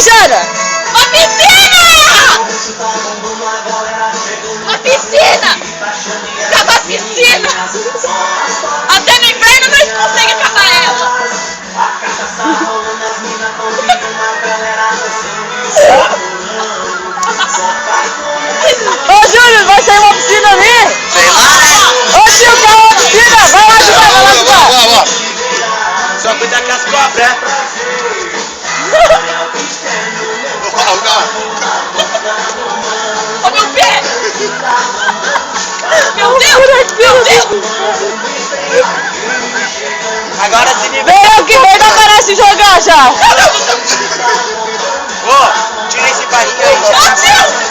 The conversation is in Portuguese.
Jana? Uma piscina! Uma piscina! Acaba a piscina! Até no inverno nós conseguimos acabar ela! Ô Júlio, vai sair uma piscina ali? Sei lá, né? Ô tio, quer uma piscina? Vai lá ajudar, vai lá ajudar. Ó. Só cuidar com as cobras, né? Ô meu pé! Meu Deus! Meu Deus! Agora se livra. Vem que vem da parece jogar já. Ô, tira esse barrinho aí já. Ô tio!